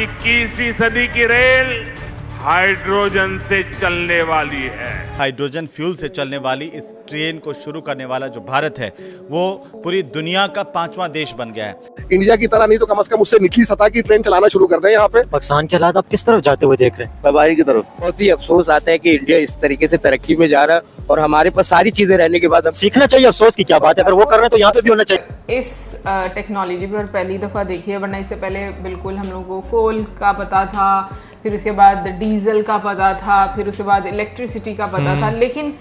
21वीं सदी की रेल हाइड्रोजन से चलने वाली है। हाइड्रोजन फ्यूल से चलने वाली इस ट्रेन को शुरू करने वाला जो भारत है वो पूरी दुनिया का 5वां देश बन गया है। इंडिया की तरह नहीं तो कम से कम उससे निचली सतह की ट्रेन चलाना शुरू कर दें यहाँ पे। पाकिस्तान के हालात आप किस तरफ जाते हुए देख रहे हैं? तबाही की तरफ। बहुत ही अफसोस आता है कि इंडिया इस तरीके से तरक्की में जा रहा है और हमारे पास सारी चीजें रहने के बाद सीखना चाहिए। अफसोस की क्या बात है, अगर वो कर रहे हैं तो यहाँ पे भी होना चाहिए। इस टेक्नोलॉजी पर पहली दफ़ा देखी है, वरना इससे पहले बिल्कुल हम लोगों को कोल का पता था, फिर उसके बाद डीजल का पता था, फिर उसके बाद इलेक्ट्रिसिटी का पता था, लेकिन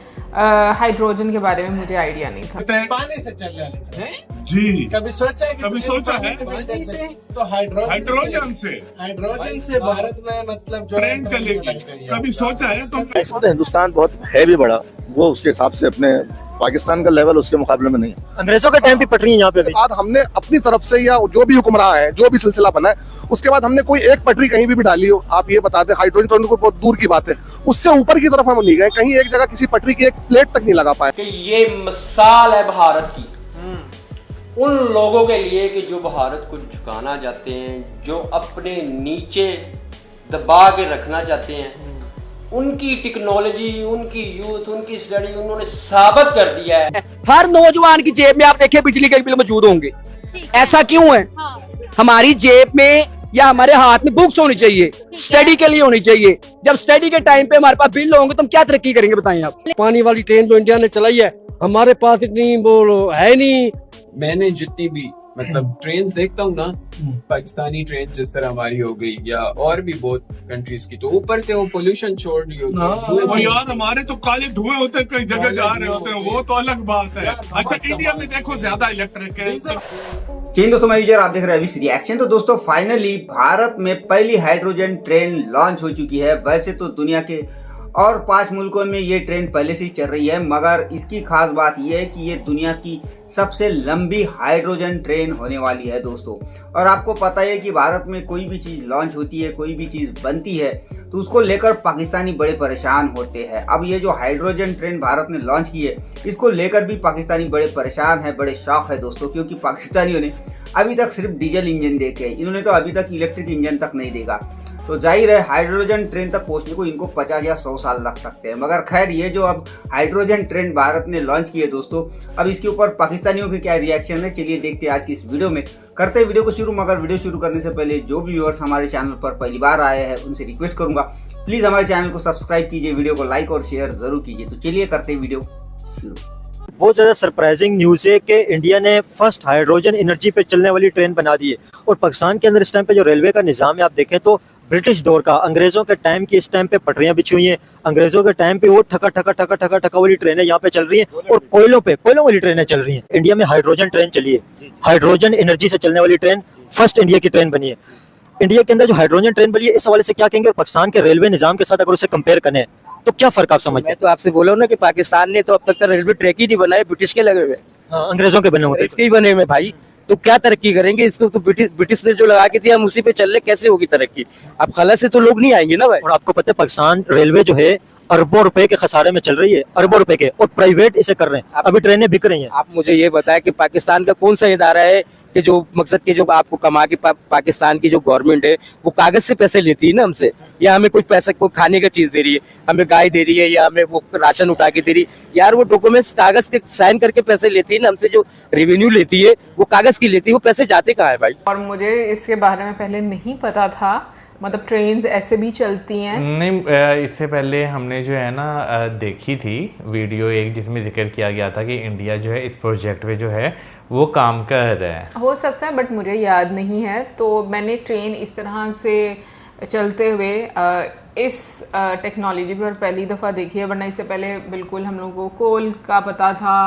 हाइड्रोजन के बारे में मुझे आइडिया नहीं था। पानी से चल रहा है जी, कभी सोचा है कि कभी सोचा है पानी से तो हाइड्रोजन से भारत में मतलब जो ट्रेन चलेगी, कभी सोचा है? तो ऐसे तो हिंदुस्तान बहुत है भी बड़ा, वो उसके हिसाब से अपने पाकिस्तान का लेवल उसके मुकाबले में नहीं है। अंग्रेजों के टाइम पे पटरी है यहाँ पे भी। बाद हमने अपनी तरफ से या जो भी हुक्मरान है, जो भी सिलसिला बना है, उसके बाद हमने कोई एक पटरी कहीं भी डाली हो, आप ये बता दें। हाइड्रोजन ट्रेन को बहुत दूर की बात है, उससे ऊपर की तरफ हम नहीं गए, कहीं एक जगह किसी पटरी की एक प्लेट तक नहीं लगा पाए। कि ये मिसाल है भारत की उन लोगों के लिए कि जो भारत को झुकाना चाहते हैं, जो अपने नीचे दबा के रखना चाहते हैं। उनकी टेक्नोलॉजी, उनकी यूथ, उनकी स्टडी उन्होंने साबित कर दिया है। हर नौजवान की जेब में आप देखिए बिजली के बिल मौजूद होंगे। ऐसा क्यों है? हमारी जेब में या हमारे हाथ में बुक्स होनी चाहिए, स्टडी के लिए होनी चाहिए। जब स्टडी के टाइम पे हमारे पास बिल होंगे तो हम क्या तरक्की करेंगे बताएं आप? पानी वाली ट्रेन तो इंडिया ने चलाई है, हमारे पास इतनी वो है नहीं। मैंने जितनी भी मतलब ट्रेन देखता हूँ ना, पाकिस्तानी ट्रेन जिस तरह हमारी हो गई या और भी बहुत कंट्रीज की, तो ऊपर से वो पोल्यूशन छोड़ रही होती है। वो यार हमारे तो काले धुएं होते हैं, कई जगह जा रहे होते हैं, वो तो अलग बात है। अच्छा, इंडिया में देखो ज्यादा इलेक्ट्रिक है। जी दोस्तों, मैं विजय, आप देख रहे हैं अभी रिएक्शन। तो दोस्तों फाइनली भारत में पहली हाइड्रोजन ट्रेन लॉन्च हो चुकी है। वैसे तो दुनिया के और 5 मुल्कों में ये ट्रेन पहले से ही चल रही है, मगर इसकी खास बात यह है कि ये दुनिया की सबसे लंबी हाइड्रोजन ट्रेन होने वाली है दोस्तों। और आपको पता है कि भारत में कोई भी चीज़ लॉन्च होती है, कोई भी चीज़ बनती है, तो उसको लेकर पाकिस्तानी बड़े परेशान होते हैं। अब ये जो हाइड्रोजन ट्रेन भारत ने लॉन्च की है, इसको लेकर भी पाकिस्तानी बड़े परेशान हैं, बड़े शौक है दोस्तों, क्योंकि पाकिस्तानियों ने अभी तक सिर्फ डीजल इंजन देखे, इन्होंने तो अभी तक इलेक्ट्रिक इंजन तक नहीं देखा। तो जाहिर है हाइड्रोजन ट्रेन तक पहुंचने को इनको 50 या 100 साल लग सकते हैं। मगर खैर, ये जो अब हाइड्रोजन ट्रेन भारत ने लॉन्च की है दोस्तों, अब इसके ऊपर पाकिस्तानियों के क्या रिएक्शन है, चलिए देखते हैं आज की इस वीडियो में। करते हैं वीडियो को शुरू, मगर वीडियो शुरू करने से पहले जो भी व्यूअर्स हमारे चैनल पर पहली बार आए हैं उनसे रिक्वेस्ट करूंगा, प्लीज हमारे चैनल को सब्सक्राइब कीजिए, वीडियो को लाइक और शेयर जरूर कीजिए। तो चलिए करते हैं वीडियो शुरू। बहुत ज्यादा सरप्राइजिंग न्यूज है कि इंडिया ने फर्स्ट हाइड्रोजन एनर्जी पे चलने वाली ट्रेन बना दी है। और पाकिस्तान के अंदर इस टाइम पे जो रेलवे का निज़ाम है, आप देखें तो ब्रिटिश दौर का, अंग्रेजों के टाइम की इस टाइम पे पटरियां बिछी हुई हैं। अंग्रेजों के टाइम पे वो ठका ठका ठका ठका ठका वाली ट्रेनें यहाँ पे चल रही हैं और कोयलों वाली ट्रेनें चल रही हैं। इंडिया में हाइड्रोजन ट्रेन चली है, हाइड्रोजन एनर्जी से चलने वाली ट्रेन फर्स्ट इंडिया की ट्रेन बनी है। इंडिया के अंदर जो हाइड्रोजन ट्रेन बनी है, इस हवाले से क्या कहेंगे? और पाकिस्तान के रेलवे निज़ाम के साथ अगर उसे कंपेयर करें तो क्या फर्क आप समझते हैं? मैं तो आपसे बोला हूँ ना कि पाकिस्तान ने तो अब तक का रेलवे ट्रैक ही नहीं बनाए, ब्रिटिश के लगे हुए, अंग्रेजों के बने हुए, इसके ही बने हुए भाई। तो क्या तरक्की करेंगे? इसको तो ब्रिटिश ने जो लगा के दिया, हम उसी पे चल रहे, कैसे होगी तरक्की? अब खला से तो लोग नहीं आएंगे ना भाई। और आपको पता है पाकिस्तान रेलवे जो है अरबों रुपए के खसारे में चल रही है, अरबों रुपए के, और प्राइवेट इसे कर रहे हैं। अभी ट्रेनें बिक रही हैं। आप मुझे ये बताएं कि पाकिस्तान का कौन सा इदारा है कि जो मकसद के जो आपको कमा के पाकिस्तान की जो गवर्नमेंट है वो कागज से पैसे लेती है ना हमसे, या हमें कुछ पैसा कोई खाने का चीज दे रही है, हमें गाय दे रही है या हमें वो राशन उठा के दे रही है, यार वो डॉक्यूमेंट्स कागज के साइन करके पैसे लेती है ना हमसे। जो रेवेन्यू लेती है वो कागज की लेती है, वो पैसे जाते कहाँ है भाई? और मुझे इसके बारे में पहले नहीं पता था, मतलब ट्रेन्स ऐसे भी चलती हैं? नहीं, इससे पहले हमने जो है ना देखी थी वीडियो एक, जिसमें जिक्र किया गया था कि इंडिया जो है इस प्रोजेक्ट पे जो है वो काम कर रहा है। हो सकता है, बट मुझे याद नहीं है। तो मैंने ट्रेन इस तरह से चलते हुए इस टेक्नोलॉजी पर पहली दफ़ा देखी है, वरना इससे पहले बिल्कुल हम लोगों को कोल का पता था,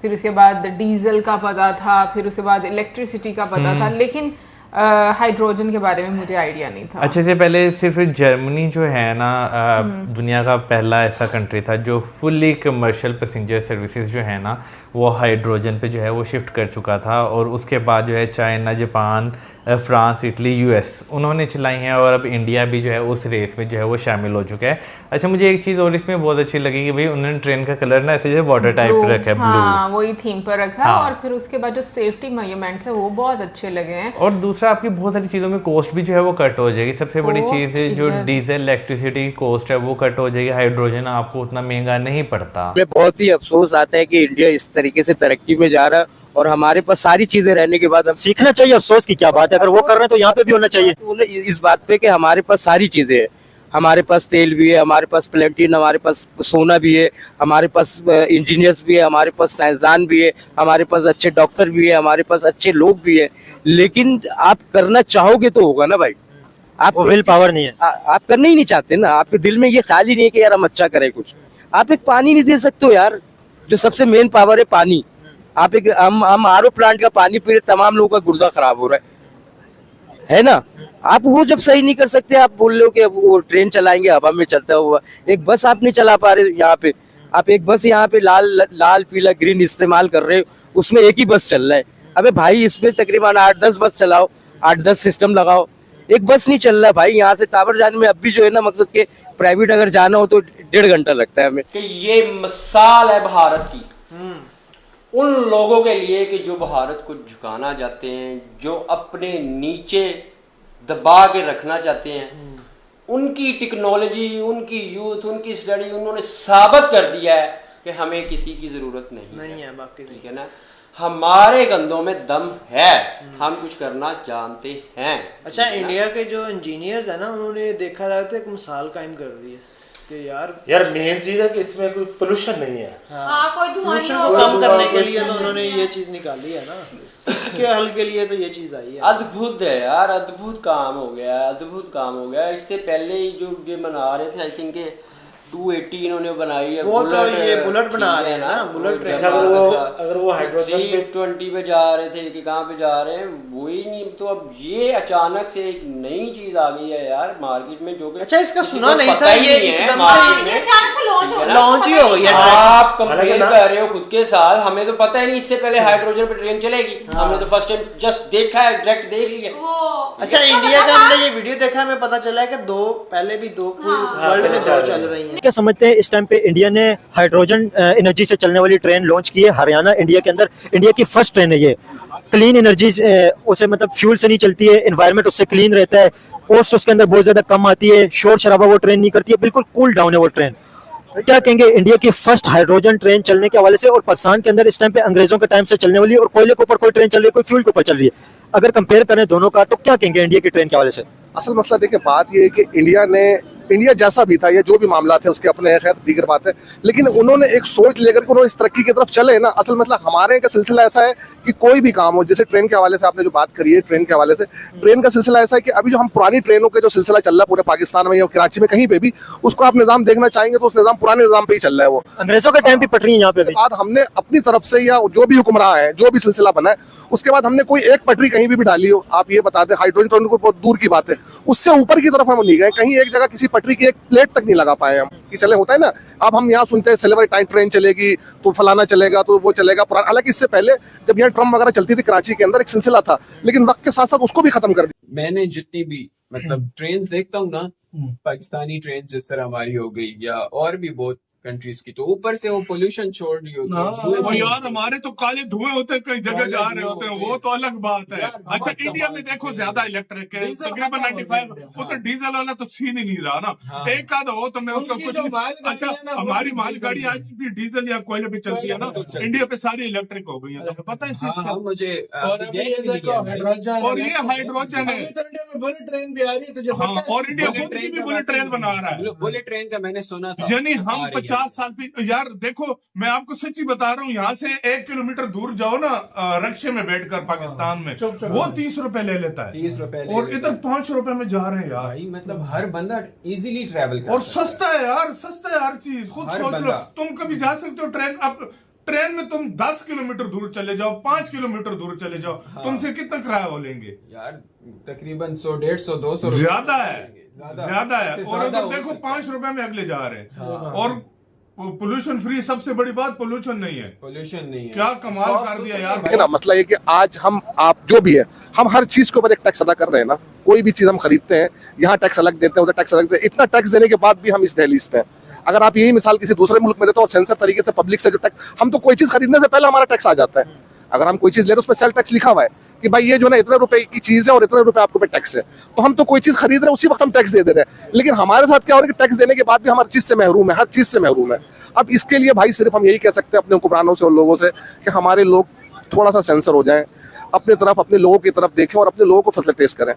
फिर उसके बाद डीजल का पता था, फिर उसके बाद इलेक्ट्रिसिटी का पता था, लेकिन हाइड्रोजन के बारे में मुझे आइडिया नहीं था। अच्छे से पहले सिर्फ जर्मनी जो है ना दुनिया का पहला ऐसा कंट्री था जो फुल्ली कमर्शियल पैसेंजर सर्विसेज जो है ना वो हाइड्रोजन पे जो है वो शिफ्ट कर चुका था। और उसके बाद जो है China, Japan, France, Italy, US उन्होंने चलाई हैं और अब इंडिया भी जो है उस रेस में जो है वो शामिल हो चुका है। अच्छा, मुझे एक चीज़ और इसमें बहुत अच्छी लगी कि भाई उन्होंने ट्रेन का कलर ना ऐसे जैसे वाटर टाइप रखा है, हाँ, वही थीम पर रखा। हाँ। और फिर उसके बाद जो सेफ्टी मेजरमेंट्स है वो बहुत अच्छे लगे हैं। और दूसरा आपकी बहुत सारी चीज़ों में कॉस्ट भी जो है वो कट हो जाएगी। सबसे बड़ी चीज़ है जो डीजल इलेक्ट्रिसिटी की कॉस्ट है वो कट हो जाएगी। हाइड्रोजन आपको उतना महंगा नहीं पड़ता। हमें बहुत ही अफसोस आता है कि इंडिया इस तरीके से तरक्की में जा रहा है और हमारे पास सारी चीजें रहने के बाद हम सीखना चाहिए। अफसोस की क्या बात है, अगर वो कर रहे हैं तो यहाँ पे भी होना चाहिए। इस बात पे कि हमारे पास सारी चीजें हैं, हमारे पास तेल भी है, हमारे पास प्लेटिन, हमारे पास सोना भी है, हमारे पास इंजीनियर्स भी है, हमारे पास साइंसदान भी है, हमारे पास अच्छे डॉक्टर भी है, हमारे पास अच्छे लोग भी है। लेकिन आप करना चाहोगे तो होगा ना भाई। आप विल पावर नहीं है, आप करना ही नहीं चाहते ना। आपके दिल में ये ख्याल ही नहीं है कि यार हम अच्छा करें कुछ। आप एक पानी नहीं दे सकते हो यार, जो सबसे मेन पावर है पानी। आप एक हम आरओ प्लांट का पानी पी रहे, तमाम लोगों का गुर्दा खराब हो रहा है ना। आप वो जब सही नहीं कर सकते, आप बोल रहे हो कि वो ट्रेन चलाएंगे हवा में चलता हुआ। एक बस आप नहीं चला पा रहे यहाँ पे। आप एक बस यहाँ पे लाल पीला ग्रीन इस्तेमाल कर रहे हो, उसमें एक ही बस चल रहा है। अबे भाई इसमें तकरीबन 8-10 बस चलाओ, 8-10 सिस्टम लगाओ। एक बस नहीं चल रहा है भाई। यहाँ से टावर जाने में अब भी जो है ना, मकसद के प्राइवेट अगर जाना हो तो 1.5 घंटा लगता है हमें। कि ये मिसाल है भारत की उन लोगों के लिए कि जो भारत को झुकाना चाहते हैं, जो अपने नीचे दबा के रखना चाहते हैं। उनकी टेक्नोलॉजी, उनकी यूथ, उनकी स्टडी उन्होंने साबित कर दिया है कि हमें किसी की जरूरत नहीं है। बाकी ठीक है ना, हमारे कंधों में दम है, हम कुछ करना जानते हैं। अच्छा, इंडिया के जो इंजीनियर्स है ना, उन्होंने देखा रहा तो एक मिसाल कायम कर दी है कि यार मेन चीज है कि इसमें कोई पोल्यूशन नहीं है। कोई धुआं पोल्यूशन को कम करने के लिए तो उन्होंने ये चीज निकाली है ना, इसके हल के लिए तो ये चीज आई है। अद्भुत है यार, अद्भुत काम हो गया, अद्भुत काम हो गया। इससे पहले ही जो ये बना रहे थे, आई थिंक 280 इन्होंने बनाई है। वो तो ये बुलेट बना रहे हैं ना, बुलेट ट्रेन। अगर वो हाइड्रोजन 320 पे जा रहे थे कि कहाँ पे जा रहे हैं वही नहीं। तो अब ये अचानक से एक नई चीज आ गई है यार मार्केट में, जो कि अच्छा इसका सुना नहीं था, ये एकदम से अचानक से लॉन्च ही हो गई है। आप कंपेयर कर रहे हो खुद के साथ, हमें तो पता ही नहीं इससे पहले हाइड्रोजन पे ट्रेन चलेगी। हमने तो फर्स्ट टाइम जस्ट देखा है, डायरेक्ट देख लिया। अच्छा, इंडिया का हमने ये वीडियो देखा, हमें पता चला है कि पहले भी दो वर्ल्ड में 2 चल रही है। क्या समझते हैं इस टाइम पे इंडिया ने हाइड्रोजन एनर्जी से चलने वाली ट्रेन लॉन्च की है हरियाणा इंडिया के अंदर। इंडिया की फर्स्ट ट्रेन है ये। क्लीन एनर्जी उसे मतलब फ्यूल से नहीं चलती है, एनवायरनमेंट उससे क्लीन रहता है, कॉस्ट उसके अंदर बहुत ज्यादा कम आती है, शोर शराबा वो ट्रेन नहीं करती है, बिल्कुल कूल डाउन है वो ट्रेन। क्या कहेंगे इंडिया की फर्स्ट हाइड्रोजन ट्रेन चलने के हवाले से? और पाकिस्तान के अंदर इस टाइम पे अंग्रेजों के टाइम से चलने वाली और कोयले के ऊपर कोई ट्रेन चल रही है, कोई फ्यूल के ऊपर चल रही है। अगर कंपेयर करें दोनों का तो क्या कहेंगे इंडिया की ट्रेन के हवाले से? असल मसला देखिए, बात ये है कि इंडिया जैसा भी था, ये जो भी मामला थे उसके अपने खैर दीगर बात है, लेकिन उन्होंने एक सोच लेकर के उन्होंने इस तरक्की की तरफ चले ना। असल मतलब हमारे का सिलसिला ऐसा है कि कोई भी काम हो, जैसे ट्रेन के हवाले से आपने जो बात करी है, ट्रेन के हवाले से ट्रेन का सिलसिला ऐसा है कि अभी जो हम पुरानी ट्रेनों के जो सिलसिला चल रहा है पूरे पाकिस्तान में या कराची में कहीं पे भी, उसको आप निजाम देखना चाहेंगे तो उस निजाम पुराने निजाम पे ही चल रहा है। वो अंग्रेजों के टाइम भी पटरी है यहाँ पे। बाद हमने अपनी तरफ से या जो भी हुक्मरान है, जो भी सिलसिला बना है, उसके बाद हमने कोई एक पटरी कहीं भी डाली हो, आप ये बता दें, हाइड्रोजन ट्रेन को बहुत दूर की बात है, उससे ऊपर की तरफ हम नहीं गए। कहीं एक जगह किसी पटरी की एक प्लेट तक नहीं लगा पाए हम कि चले। होता है ना, अब हम यहाँ सुनते हैं सिल्वर टाइम ट्रेन चलेगी तो फलाना चलेगा तो वो चलेगा पुराना। हालांकि इससे पहले जब यहाँ ट्रम वगैरह चलती थी कराची के अंदर एक सिलसिला था, लेकिन वक्त के साथ साथ उसको भी खत्म कर दिया। मैंने जितनी भी मतलब ट्रेन देखता हूँ ना, पाकिस्तानी ट्रेन जिस तरह हमारी हो गई या और भी बहुत कंट्रीज की, तो ऊपर से वो पोल्यूशन छोड़ रही होती है। यार हमारे तो काले धुएं होते हैं, कई जगह जा रहे होते हैं, वो तो अलग बात है। अच्छा, इंडिया में देखो ज्यादा इलेक्ट्रिक है, तकरीबन 95। वो तो डीजल वाला तो सीन ही नहीं रहा ना। एक आधा हो तो मैं उसका कुछ नहीं। अच्छा, हमारी मालगाड़ी आज भी डीजल या कोयले पे चलती है ना, इंडिया पे सारी इलेक्ट्रिक हो गई है, तो पता है इस चीज का? मुझे और ये हाइड्रोजन है, बुलेट ट्रेन भी आ रही है, और इंडिया खुद की भी बुलेट ट्रेन बना रहा है। बुलेट ट्रेन का मैंने सुना था, यानी हम 50 साल पे। यार देखो, मैं आपको सच्ची बता रहा हूँ, यहाँ से 1 किलोमीटर दूर जाओ ना रक्शे में बैठकर पाकिस्तान में, वो 30 रुपए ले लेता है, 30 रुपए, और इधर 5 रुपए में जा रहे हैं यार। भाई मतलब हर बंदा इजीली ट्रैवल कर, और सस्ता है यार, सस्ता है हर चीज। खुद सोच लो, तुम कभी जा सकते हो ट्रेन में, तुम 10 किलोमीटर दूर चले जाओ, 5 किलोमीटर दूर चले जाओ, तुमसे कितना किराया वो लेंगे यार? तकरीबन 100, 150, 200 ज्यादा है, ज्यादा है। और उधर देखो 5 रुपए में अगले जा रहे हैं, और पोल्यूशन फ्री, सबसे बड़ी बात पोल्यूशन नहीं है, पोल्यूशन नहीं है। क्या कमाल कर दिया यार। है ना, मसला ये कि आज हम आप जो भी है, हम हर चीज के ऊपर एक टैक्स अदा कर रहे हैं ना। कोई भी चीज हम खरीदते हैं, यहाँ टैक्स अलग देते हैं, उधर टैक्स अलग देते हैं। इतना टैक्स देने के बाद भी हम इस दहलीज पे हैं। अगर आप यही मिसाल किसी दूसरे मुल्क में देते हो और सेंसर तरीके से पब्लिक से जो टैक्स, हम तो कोई चीज खरीदने से पहले हमारा टैक्स आ जाता है। अगर हम कोई चीज ले रहे हैं उसमें सेल टैक्स लिखा हुआ है कि भाई ये जो ना इतने रुपए की चीज है और इतने रुपए आपके पे टैक्स है, तो हम तो कोई चीज खरीद रहे हैं उसी वक्त हम टैक्स दे रहे हैं। लेकिन हमारे साथ क्या हो रहा है कि टैक्स देने के बाद भी हम हर चीज से महरूम है, हर चीज से महरूम है। अब इसके लिए भाई सिर्फ हम यही कह सकते हैं अपने हुक्मरानों से और लोगों से कि हमारे लोग थोड़ा सा सेंसर हो जाएं, अपनी तरफ अपने लोगों की तरफ देखें और अपने लोगों को फैसिलिटेट करें।